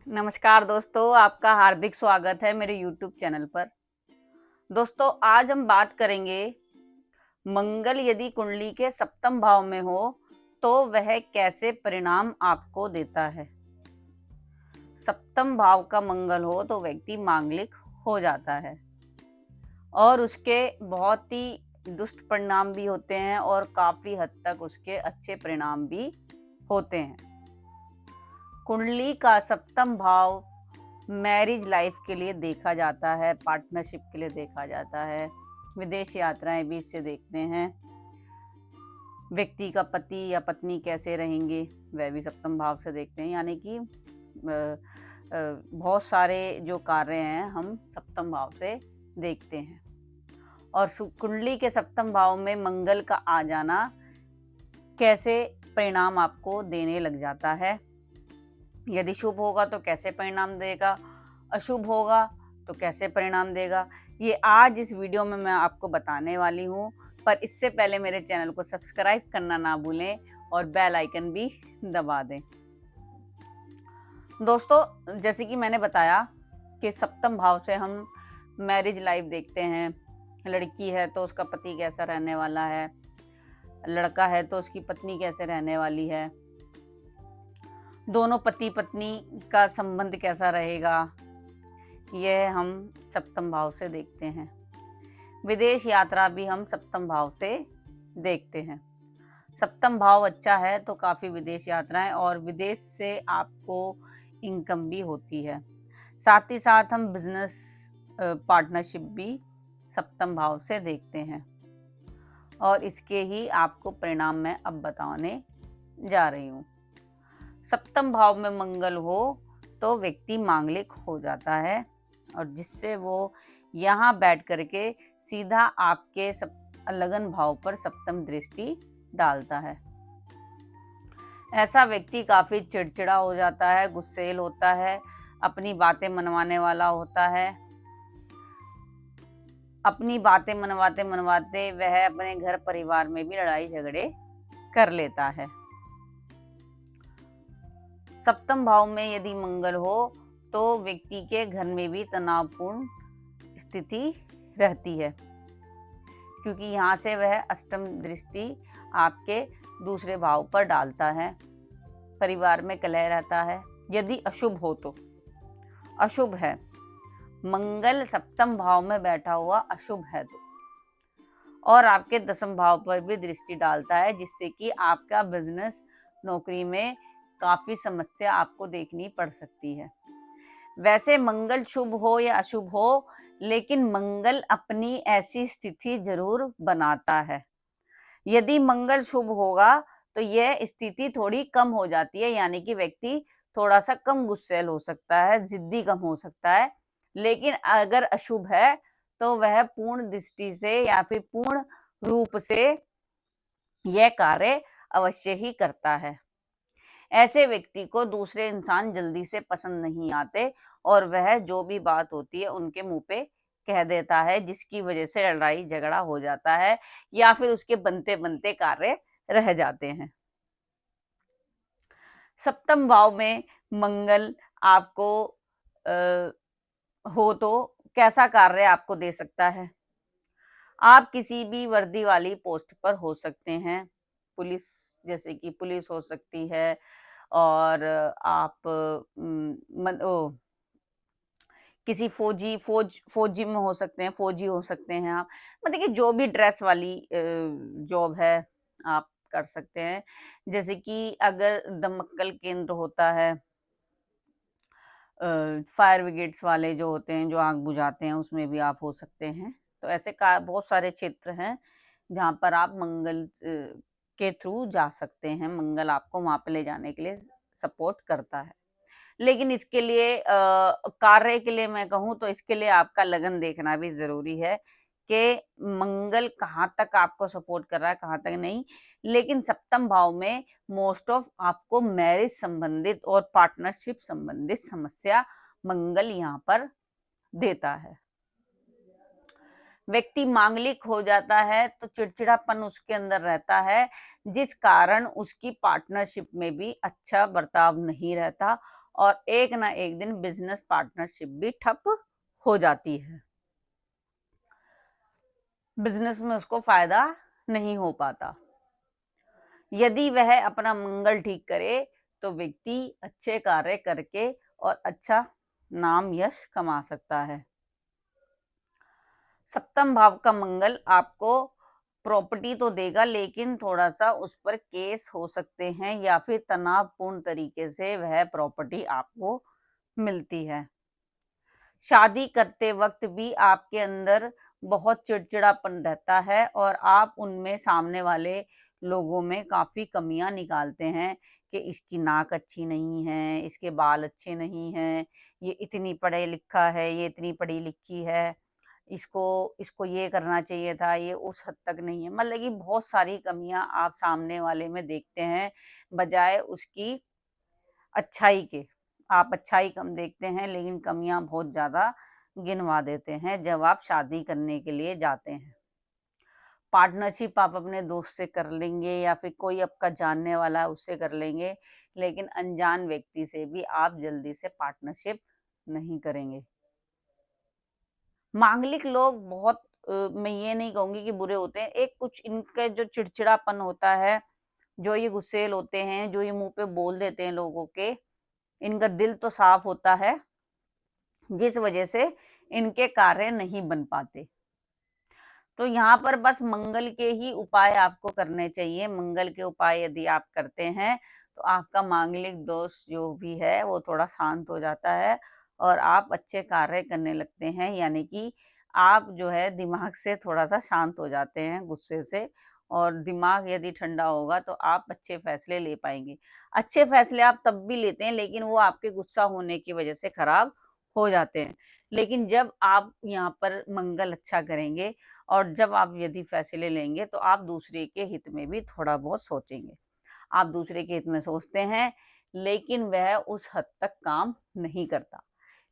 नमस्कार दोस्तों, आपका हार्दिक स्वागत है मेरे YouTube चैनल पर। दोस्तों, आज हम बात करेंगे मंगल यदि कुंडली के सप्तम भाव में हो तो वह कैसे परिणाम आपको देता है। सप्तम भाव का मंगल हो तो व्यक्ति मांगलिक हो जाता है और उसके बहुत ही दुष्ट परिणाम भी होते हैं और काफ़ी हद तक उसके अच्छे परिणाम भी होते हैं। कुंडली का सप्तम भाव मैरिज लाइफ के लिए देखा जाता है, पार्टनरशिप के लिए देखा जाता है, विदेश यात्राएं भी इससे देखते हैं। व्यक्ति का पति या पत्नी कैसे रहेंगे वह भी सप्तम भाव से देखते हैं, यानी कि बहुत सारे जो कार्य हैं हम सप्तम भाव से देखते हैं। और कुंडली के सप्तम भाव में मंगल का आ जाना कैसे परिणाम आपको देने लग जाता है। यदि शुभ होगा तो कैसे परिणाम देगा, अशुभ होगा तो कैसे परिणाम देगा, ये आज इस वीडियो में मैं आपको बताने वाली हूँ। पर इससे पहले मेरे चैनल को सब्सक्राइब करना ना भूलें और बेल आइकन भी दबा दें। दोस्तों, जैसे कि मैंने बताया कि सप्तम भाव से हम मैरिज लाइफ देखते हैं। लड़की है तो उसका पति कैसा रहने वाला है, लड़का है तो उसकी पत्नी कैसे रहने वाली है, दोनों पति पत्नी का संबंध कैसा रहेगा, यह हम सप्तम भाव से देखते हैं। विदेश यात्रा भी हम सप्तम भाव से देखते हैं। सप्तम भाव अच्छा है तो काफ़ी विदेश यात्राएं और विदेश से आपको इनकम भी होती है। साथ ही साथ हम बिजनेस पार्टनरशिप भी सप्तम भाव से देखते हैं और इसके ही आपको परिणाम मैं अब बताने जा रही हूँ। सप्तम भाव में मंगल हो तो व्यक्ति मांगलिक हो जाता है और जिससे वो यहाँ बैठ करके सीधा आपके लगन भाव पर सप्तम दृष्टि डालता है। ऐसा व्यक्ति काफ़ी चिड़चिड़ा हो जाता है, गुस्सैल होता है, अपनी बातें मनवाने वाला होता है। अपनी बातें मनवाते मनवाते वह अपने घर परिवार में भी लड़ाई झगड़े कर लेता है। सप्तम भाव में यदि मंगल हो तो व्यक्ति के घर में भी तनावपूर्ण स्थिति रहती है, क्योंकि यहाँ से वह अष्टम दृष्टि आपके दूसरे भाव पर डालता है। परिवार में कलह रहता है। यदि अशुभ हो तो, अशुभ है, मंगल सप्तम भाव में बैठा हुआ अशुभ है तो, और आपके दसम भाव पर भी दृष्टि डालता है, जिससे कि आपका बिजनेस नौकरी में काफ़ी समस्या आपको देखनी पड़ सकती है। वैसे मंगल शुभ हो या अशुभ हो, लेकिन मंगल अपनी ऐसी स्थिति जरूर बनाता है। यदि मंगल शुभ होगा तो यह स्थिति थोड़ी कम हो जाती है, यानी कि व्यक्ति थोड़ा सा कम गुस्सैल हो सकता है, जिद्दी कम हो सकता है। लेकिन अगर अशुभ है तो वह पूर्ण दृष्टि से या फिर पूर्ण रूप से यह कार्य अवश्य ही करता है। ऐसे व्यक्ति को दूसरे इंसान जल्दी से पसंद नहीं आते और वह जो भी बात होती है उनके मुंह पे कह देता है, जिसकी वजह से लड़ाई झगड़ा हो जाता है या फिर उसके बनते बनते कार्य रह जाते हैं। सप्तम भाव में मंगल आपको हो तो कैसा कार्य आपको दे सकता है। आप किसी भी वर्दी वाली पोस्ट पर हो सकते हैं, पुलिस, जैसे कि पुलिस हो सकती है, और आप किसी फौजी में हो सकते हैं, फौजी हो सकते हैं आप। मतलब कि जो भी ड्रेस वाली जॉब है आप कर सकते हैं। जैसे कि अगर दमकल केंद्र होता है, फायर ब्रिगेड्स वाले जो होते हैं, जो आग बुझाते हैं, उसमें भी आप हो सकते हैं। तो ऐसे का बहुत सारे क्षेत्र हैं जहाँ पर आप मंगल के थ्रू जा सकते हैं। मंगल आपको वहाँ पे ले जाने के लिए सपोर्ट करता है। लेकिन इसके लिए कार्य के लिए मैं कहूँ तो इसके लिए आपका लगन देखना भी ज़रूरी है कि मंगल कहाँ तक आपको सपोर्ट कर रहा है, कहाँ तक नहीं। लेकिन सप्तम भाव में मोस्ट ऑफ आपको मैरिज संबंधित और पार्टनरशिप संबंधित समस्या मंगल यहाँ पर देता है। व्यक्ति मांगलिक हो जाता है तो चिड़चिड़ापन उसके अंदर रहता है, जिस कारण उसकी पार्टनरशिप में भी अच्छा बर्ताव नहीं रहता और एक ना एक दिन बिजनेस पार्टनरशिप भी ठप हो जाती है। बिजनेस में उसको फायदा नहीं हो पाता। यदि वह अपना मंगल ठीक करे तो व्यक्ति अच्छे कार्य करके और अच्छा नाम यश कमा सकता है। सप्तम भाव का मंगल आपको प्रॉपर्टी तो देगा, लेकिन थोड़ा सा उस पर केस हो सकते हैं या फिर तनावपूर्ण तरीके से वह प्रॉपर्टी आपको मिलती है। शादी करते वक्त भी आपके अंदर बहुत चिड़चिड़ापन रहता है और आप उनमें सामने वाले लोगों में काफ़ी कमियां निकालते हैं कि इसकी नाक अच्छी नहीं है, इसके बाल अच्छे नहीं हैं, ये इतनी पढ़े लिखा है, ये इतनी पढ़ी लिखी है, इसको इसको ये करना चाहिए था, ये उस हद तक नहीं है। मतलब कि बहुत सारी कमियां आप सामने वाले में देखते हैं, बजाय उसकी अच्छाई के। आप अच्छाई कम देखते हैं लेकिन कमियां बहुत ज़्यादा गिनवा देते हैं जब आप शादी करने के लिए जाते हैं। पार्टनरशिप आप अपने दोस्त से कर लेंगे या फिर कोई आपका जानने वाला है उससे कर लेंगे, लेकिन अनजान व्यक्ति से भी आप जल्दी से पार्टनरशिप नहीं करेंगे। मांगलिक लोग बहुत मैं ये नहीं कहूँगी कि बुरे होते हैं, एक कुछ इनका जो चिड़चिड़ापन होता है, जो ये गुस्सैल होते हैं, जो ये मुँह पे बोल देते हैं लोगों के, इनका दिल तो साफ होता है, जिस वजह से इनके कार्य नहीं बन पाते। तो यहाँ पर बस मंगल के ही उपाय आपको करने चाहिए। मंगल के उपाय यदि आप करते हैं तो आपका मांगलिक दोष जो भी है वो थोड़ा शांत हो जाता है और आप अच्छे कार्य करने लगते हैं, यानी कि आप जो है दिमाग से थोड़ा-सा शांत हो जाते हैं गुस्से से, और दिमाग यदि ठंडा होगा तो आप अच्छे फैसले ले पाएँगे। अच्छे फैसले आप तब भी लेते हैं लेकिन वो आपके गुस्सा होने की वजह से खराब हो जाते हैं। लेकिन जब आप यहाँ पर मंगल अच्छा करेंगे और जब आप यदि फैसले लेंगे तो आप दूसरे के हित में भी थोड़ा बहुत सोचेंगे। आप दूसरे के हित में सोचते हैं लेकिन वह उस हद तक काम नहीं करता।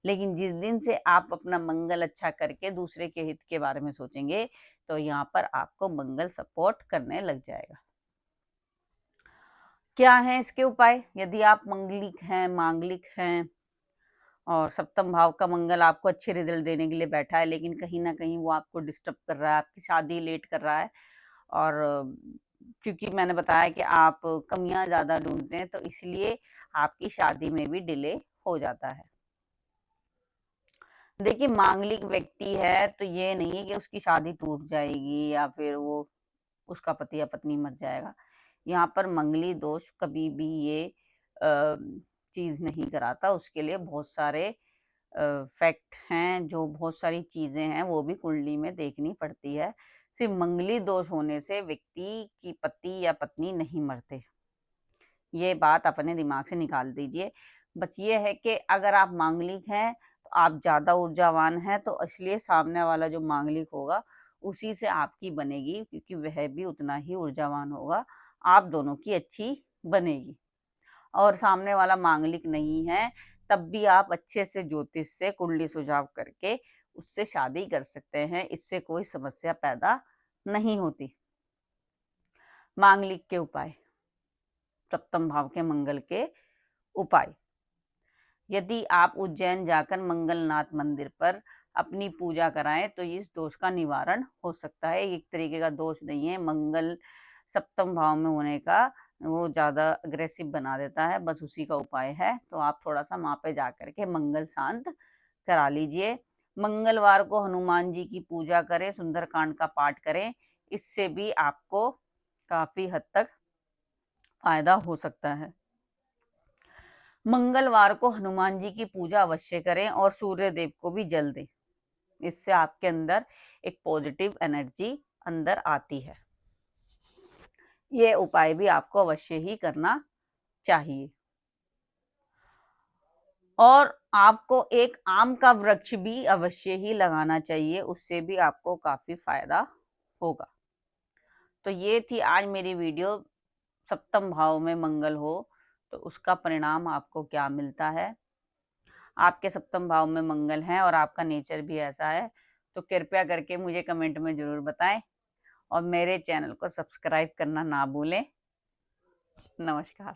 लेकिन जिस दिन से आप अपना मंगल अच्छा करके दूसरे के हित के बारे में सोचेंगे तो यहाँ पर आपको मंगल सपोर्ट करने लग जाएगा। क्या है इसके उपाय? यदि आप मांगलिक हैं और सप्तम भाव का मंगल आपको अच्छे रिजल्ट देने के लिए बैठा है, लेकिन कहीं न कहीं वो आपको डिस्टर्ब कर रहा है, आपकी शादी लेट कर रहा है और क्योंकि मैंने बताया कि आप कमियाँ ज़्यादा ढूँढते हैं, तो इसलिए आपकी शादी में भी डिले हो जाता है। देखिए, मांगलिक व्यक्ति है, तो ये नहीं है कि उसकी शादी टूट जाएगी या फिर वो उसका पति या पत्नी मर जाएगा। यहाँ पर मंगली दोष कभी भी ये चीज़ नहीं कराता, उसके लिए बहुत सारे फैक्ट हैं, जो बहुत सारी चीज़ें हैं, वो भी कुंडली में देखनी पड़ती है। सिर्फ़ मंगली दोष होने से व्यक्ति की पति या पत्नी नहीं मरते। ये बात अपने दिमाग से निकाल दीजिए। बस ये है कि अगर आप मांगलिक हैं, तो आप ज़्यादा ऊर्जावान हैं, तो इसलिए सामने वाला जो मांगलिक होगा, उसी से आपकी बनेगी क्योंकि वह भी उतना ही ऊर्जावान होगा। आप दोनों की अच्छी बनेगी। और सामने वाला मांगलिक नहीं है, तब भी आप अच्छे से ज्योतिष से कुंडली सुझाव करके उससे शादी कर सकते हैं। इससे कोई समस्या पैदा नहीं होती। मांगलिक के उपाय, सप्तम भाव के मंगल के उपाय। यदि आप उज्जैन जाकर मंगलनाथ मंदिर पर अपनी पूजा कराएं तो इस दोष का निवारण हो सकता है। एक तरीके का दोष नहीं है, मंगल सप्तम भाव में होने का वो ज़्यादा अग्रेसिव बना देता है, बस उसी का उपाय है। तो आप थोड़ा-सा वहाँ पे जाकर के मंगल शांत करा लीजिए। मंगलवार को हनुमान जी की पूजा करें, सुंदरकांड का पाठ करें, इससे भी आपको काफ़ी हद तक फ़ायदा हो सकता है। मंगलवार को हनुमान जी की पूजा अवश्य करें और सूर्य देव को भी जल दें। इससे आपके अंदर एक पॉजिटिव एनर्जी अंदर आती है। ये उपाय भी आपको अवश्य ही करना चाहिए। और आपको एक आम का वृक्ष भी अवश्य ही लगाना चाहिए, उससे भी आपको काफ़ी फ़ायदा होगा। तो ये थी आज मेरी वीडियो, सप्तम भाव में मंगल हो तो उसका परिणाम आपको क्या मिलता है। आपके सप्तम भाव में मंगल है और आपका नेचर भी ऐसा है तो कृपया करके मुझे कमेंट में ज़रूर बताएं और मेरे चैनल को सब्सक्राइब करना ना भूलें। नमस्कार।